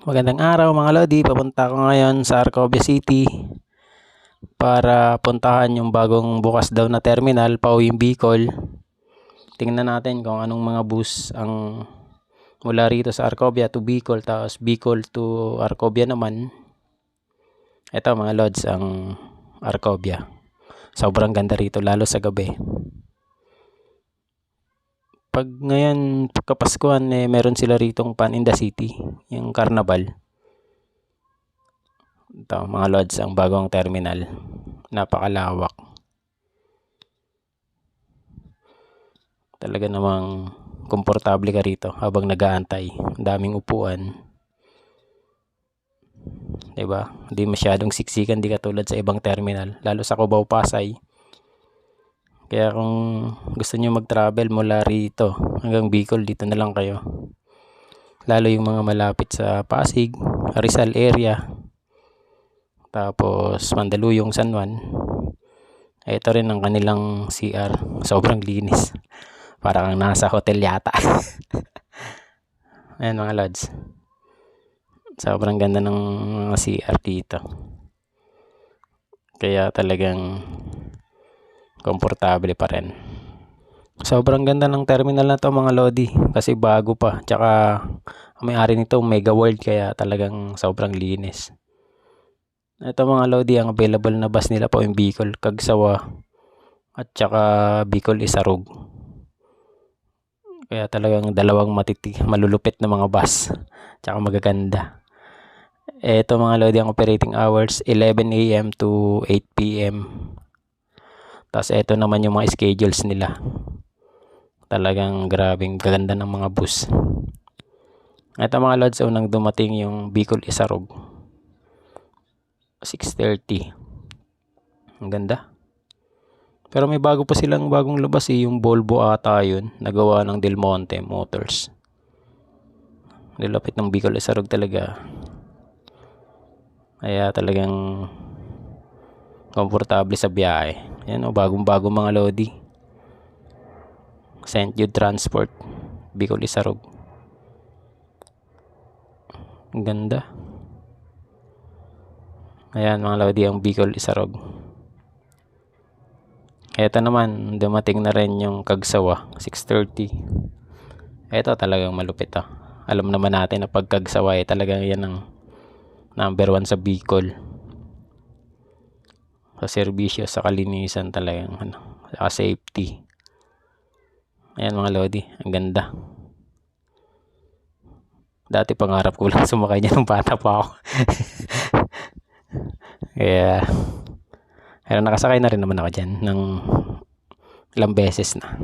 Magandang araw mga Lodi, papunta ko ngayon sa Arcobia City para puntahan yung bagong bukas daw na terminal pauwing Bicol. Tingnan natin kung anong mga bus ang mula rito sa Arcobia to Bicol, tapos Bicol to Arcobia naman. Ito mga Lods, ang Arcobia. Sobrang ganda rito lalo sa gabi. Pag ngayon kapaskuhan meron sila ritong Pan in the City, yung carnival. Ito mga Lods, ang bagong terminal, napakalawak, talaga namang komportable ka rito habang nag-aantay. Daming upuan, diba? Hindi masyadong siksikan, di katulad sa ibang terminal, lalo sa Cubao, Pasay. Kaya kung gusto nyo mag-travel mula rito hanggang Bicol, dito na lang kayo. Lalo yung mga malapit sa Pasig, Rizal area, tapos Mandaluyong, San Juan. Ito rin ang kanilang CR. Sobrang linis. Parang nasa hotel yata. Ayan mga Lods. Sobrang ganda ng mga CR dito. Kaya talagang komportable pa rin. Sobrang ganda ng terminal na to mga Lodi, kasi bago pa. Tsaka may-ari nito Mega World, kaya talagang sobrang linis. Ito mga Lodi, ang available na bus nila po yung Bicol, Cagsawa at tsaka Bicol Isarog. Kaya talagang dalawang malulupit na mga bus, tsaka magaganda. Ito mga Lodi, ang operating hours 11 AM to 8 PM. Tapos ito naman yung mga schedules nila. Talagang grabing gaganda ng mga bus. Ito mga Lods, unang dumating yung Bicol Isarog, 6:30. Ang ganda. Pero may bago pa silang bagong labas yung Volvo ata yun, nagawa ng Del Monte Motors. Nilapit ng Bicol Isarog talaga. Kaya talagang komportable sa biyahe. Yan o, bagong-bago mga Lodi. St. Jude Transport, Bicol Isarog. Ang ganda. Ayan mga Lodi, ang Bicol Isarog. Ito naman, dumating na rin yung Cagsawa, 6:30. Ito talagang malupit ah. Alam naman natin na pag Cagsawa talagang yan ang number 1 sa Bicol. Sa serbisyo, sa kalinisan, talagang sa safety. Ayan mga Lodi, ang ganda. Dati pangarap ko lang sumakay niya nung bata pa ako. Kaya pero nakasakay na rin naman ako dyan ng ilang beses na.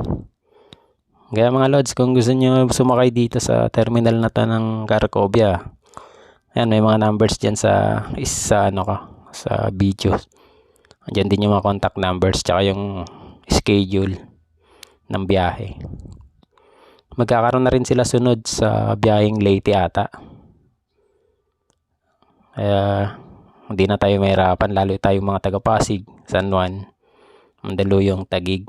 Kaya mga Lods, kung gusto nyo sumakay dito sa terminal na to ng Arcobia, ayan, may mga numbers dyan sa video. Diyan din yung mga contact numbers, tsaka yung schedule ng biyahe. Magkakaroon na rin sila sunod sa biyaheng Leyte ata. Kaya hindi na tayo mahirapan, lalo tayong mga taga Pasig, San Juan, Mandaluyong, Taguig,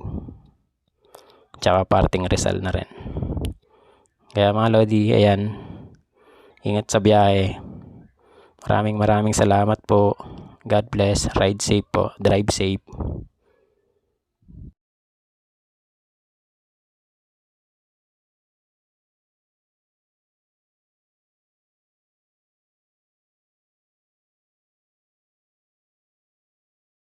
tsaka parting Rizal na rin. Kaya mga Lodi, ayan, ingat sa biyahe. Maraming salamat po. God bless. Ride safe po. Drive safe.